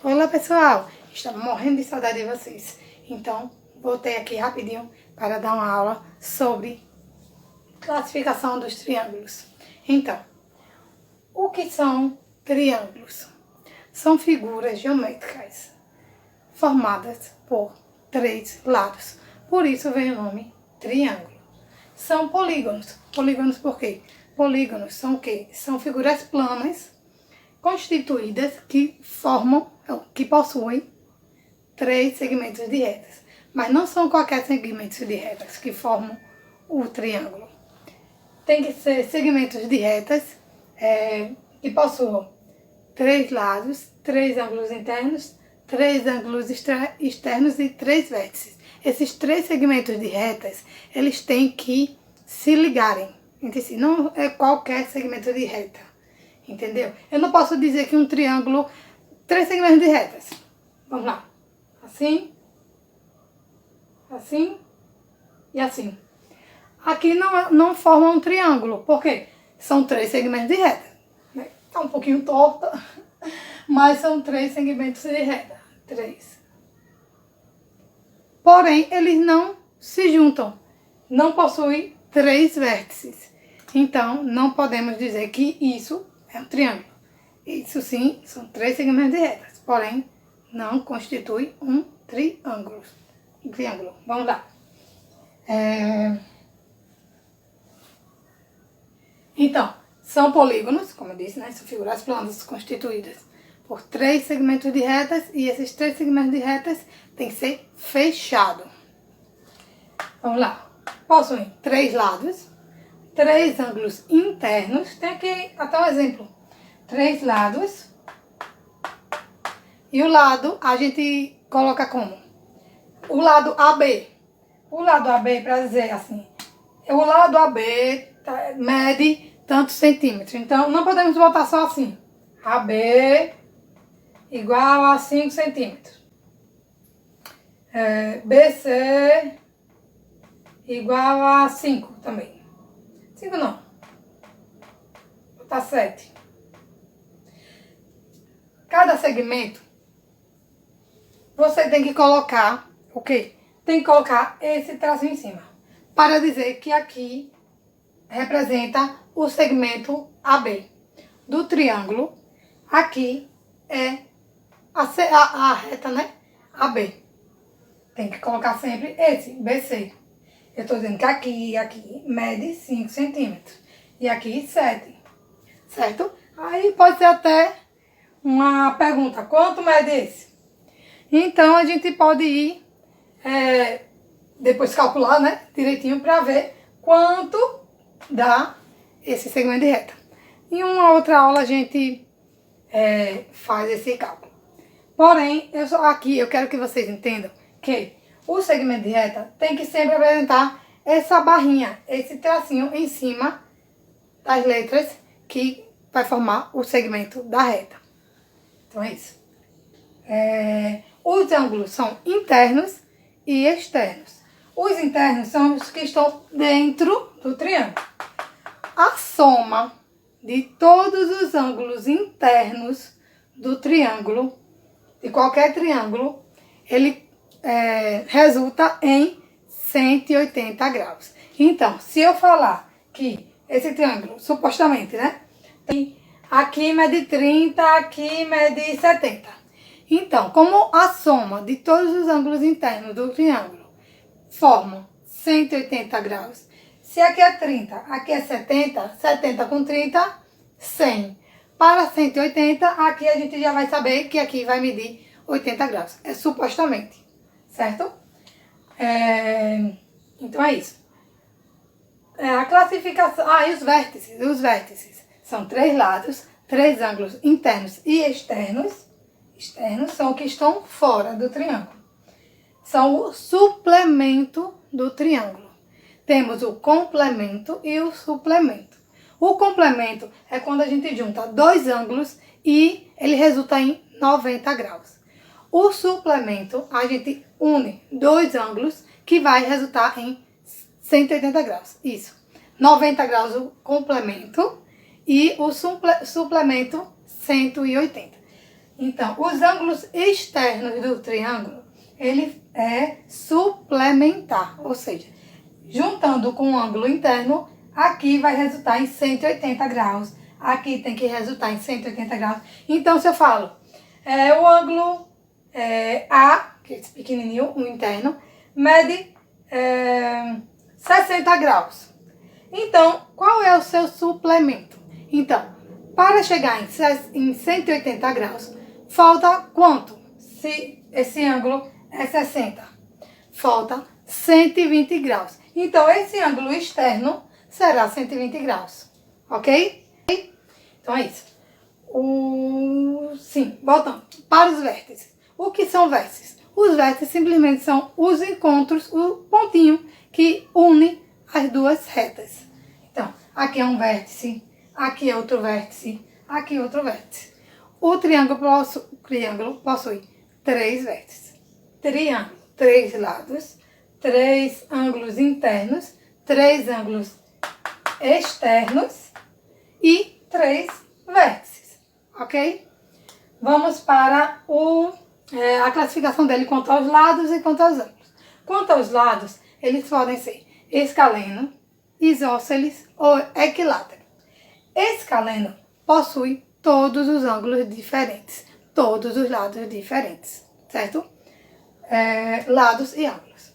Olá pessoal, estava morrendo de saudade de vocês, então voltei aqui rapidinho para dar uma aula sobre classificação dos triângulos. Então, o que são triângulos? São figuras geométricas formadas por três lados, por isso vem o nome triângulo. São polígonos. Polígonos por quê? Polígonos são o quê? São figuras planas constituídas que possuem três segmentos de retas. Mas não são qualquer segmentos de retas que formam o triângulo. Tem que ser segmentos de retas que possuam três lados, três ângulos internos, três ângulos externos e três vértices. Esses três segmentos de retas, eles têm que se ligarem entre si. Não é qualquer segmento de reta. Entendeu? Eu não posso dizer que um triângulo, três segmentos de retas. Vamos lá. Assim, assim e assim. Aqui não forma um triângulo. Por quê? São três segmentos de reta. Tá um pouquinho torta, mas são três segmentos de reta. Três. Porém, eles não se juntam. Não possuem três vértices. Então, não podemos dizer que isso é um triângulo. Isso sim, são três segmentos de retas. Porém, não constitui um triângulo. Vamos lá. Então, são polígonos, como eu disse, né? São figuras planas constituídas por três segmentos de retas. E esses três segmentos de retas têm que ser fechados. Vamos lá. Possuem três lados, três ângulos internos. Tem aqui até um exemplo. Três lados. E o lado a gente coloca como? O lado AB. O lado AB, para dizer assim, o lado AB mede tantos centímetros. Então, não podemos botar só assim. AB igual a 5 centímetros. BC igual a 5 também. 5 não. Vou botar 7. Cada segmento, você tem que colocar o quê? Tem que colocar esse tracinho em cima. Para dizer que aqui representa o segmento AB. Do triângulo, aqui é a reta, né? AB. Tem que colocar sempre esse, BC. Eu estou dizendo que aqui mede 5 centímetros. E aqui 7. Certo? Aí pode ser até uma pergunta. Quanto mede esse? Então, a gente pode ir, depois calcular, né? Direitinho para ver quanto dá esse segmento de reta. Em uma outra aula a gente faz esse cálculo. Porém, aqui eu quero que vocês entendam que o segmento de reta tem que sempre apresentar essa barrinha, esse tracinho em cima das letras que vai formar o segmento da reta. Então é isso. Os ângulos são internos e externos. Os internos são os que estão dentro do triângulo. A soma de todos os ângulos internos do triângulo, de qualquer triângulo, ele resulta em 180 graus. Então, se eu falar que esse triângulo, supostamente, né? Aqui mede 30, aqui mede 70. Então, como a soma de todos os ângulos internos do triângulo formam 180 graus, se aqui é 30, aqui é 70, 70 com 30, 100. Para 180, aqui a gente já vai saber que aqui vai medir 80 graus. É supostamente, certo? Então é isso. A classificação... e os vértices. Os vértices são três lados, três ângulos internos e externos. Externos são os que estão fora do triângulo. São o suplemento do triângulo. Temos o complemento e o suplemento. O complemento é quando a gente junta dois ângulos e ele resulta em 90 graus. O suplemento, a gente une dois ângulos que vai resultar em 180 graus. Isso. 90 graus o complemento e o suplemento 180. Então, os ângulos externos do triângulo, ele é suplementar, ou seja, juntando com o ângulo interno, aqui vai resultar em 180 graus, aqui tem que resultar em 180 graus. Então, se eu falo, o ângulo A, que é esse pequenininho, o interno, mede 60 graus. Então, qual é o seu suplemento? Então, para chegar em 180 graus, falta quanto? Se esse ângulo é 60, falta 120 graus. Então, esse ângulo externo será 120 graus, ok? Então, é isso. Sim, voltando para os vértices. O que são vértices? Os vértices simplesmente são os encontros, o pontinho que une as duas retas. Então, aqui é um vértice, aqui é outro vértice, aqui é outro vértice. O triângulo possui 3 vértices. Triângulo, 3 lados, 3 ângulos internos, 3 ângulos externos e 3 vértices, ok? Vamos para a classificação dele quanto aos lados e quanto aos ângulos. Quanto aos lados, eles podem ser escaleno, isósceles ou equilátero. Escaleno possui todos os ângulos diferentes, todos os lados diferentes, certo? Lados e ângulos.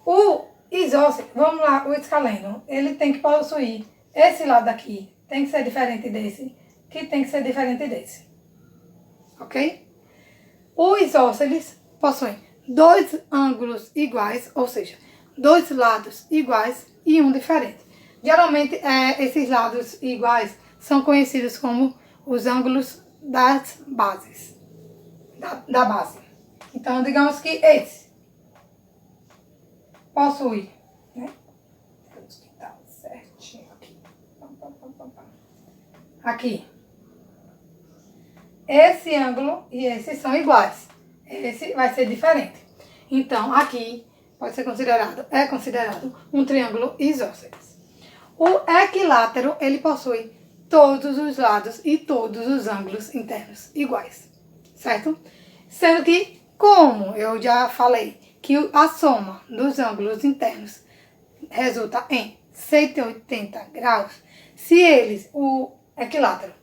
O isósceles, vamos lá, o escaleno, ele tem que possuir esse lado aqui, tem que ser diferente desse, que tem que ser diferente desse, ok? O isósceles possui 2 ângulos iguais, ou seja, 2 lados iguais e um diferente. Geralmente, esses lados iguais são conhecidos como os ângulos das bases, da base. Então, digamos que esse possui, né? Temos que estar certinho aqui. Aqui. Esse ângulo e esse são iguais. Esse vai ser diferente. Então, aqui pode ser considerado um triângulo isósceles. O equilátero, ele possui todos os lados e todos os ângulos internos iguais, certo? Sendo que, como eu já falei, que a soma dos ângulos internos resulta em 180 graus, se o equilátero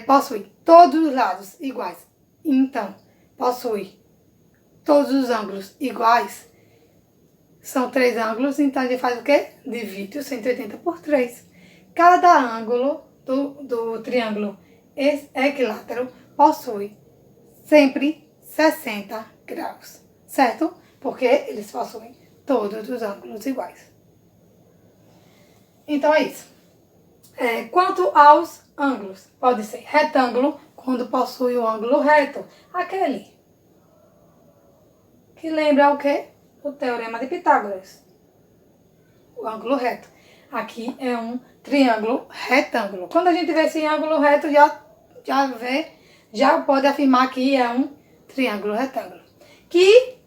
possui todos os lados iguais, então possui todos os ângulos iguais, são 3 ângulos, então a gente faz o quê? Divide o 180 por 3. Cada ângulo do triângulo equilátero possui sempre 60 graus, certo? Porque eles possuem todos os ângulos iguais. Então é isso. Quanto aos ângulos, pode ser retângulo quando possui o ângulo reto, aquele que lembra o quê? O teorema de Pitágoras. O ângulo reto. Aqui é um triângulo retângulo. Quando a gente vê esse ângulo reto, já pode afirmar que é um triângulo retângulo. Que,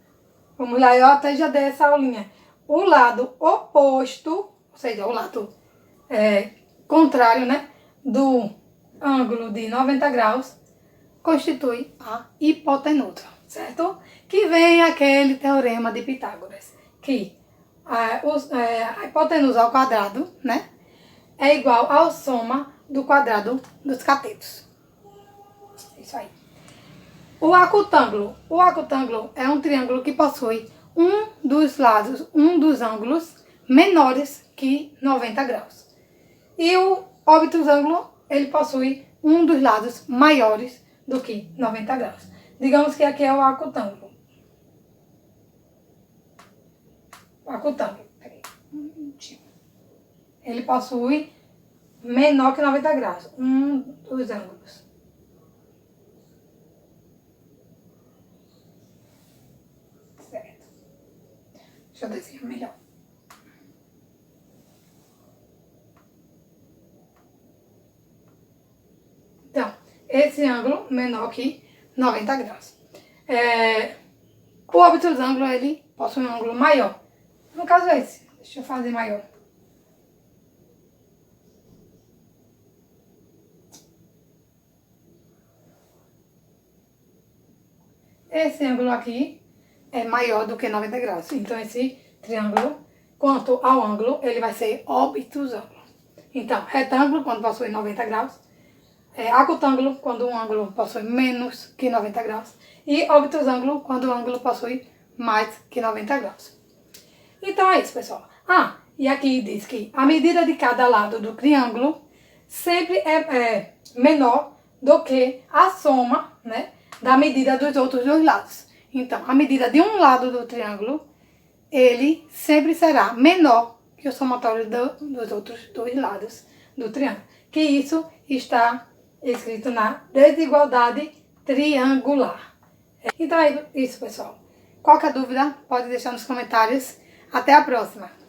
vamos lá, eu até já dei essa aulinha. O lado oposto, ou seja, o lado contrário, né, do ângulo de 90 graus, constitui a hipotenusa, certo? Que vem aquele teorema de Pitágoras, que a hipotenusa ao quadrado, né, é igual à soma do quadrado dos catetos. Isso aí. O acutângulo. O acutângulo é um triângulo que possui um dos ângulos menores que 90 graus. E o obtusângulo, ele possui um dos lados maiores do que 90 graus. Digamos que aqui é o acutângulo. O acutângulo. Ele possui menor que 90 graus. Um dos ângulos. Certo. Deixa eu desenhar melhor. Então, esse ângulo menor que 90 graus. O obtusângulo, ele possui um ângulo maior. No caso é esse. Deixa eu fazer maior. esse ângulo aqui é maior do que 90 graus. Então, esse triângulo, quanto ao ângulo, ele vai ser obtusângulo. Então, retângulo, quando possui 90 graus. Acutângulo, quando um ângulo possui menos que 90 graus. E obtusângulo, quando o ângulo possui mais que 90 graus. Então, é isso, pessoal. E aqui diz que a medida de cada lado do triângulo sempre é menor do que a soma, né, da medida dos outros dois lados. Então, a medida de um lado do triângulo, ele sempre será menor que o somatório dos outros dois lados do triângulo. Que isso está escrito na desigualdade triangular. Então é isso, pessoal. Qualquer dúvida, pode deixar nos comentários. Até a próxima!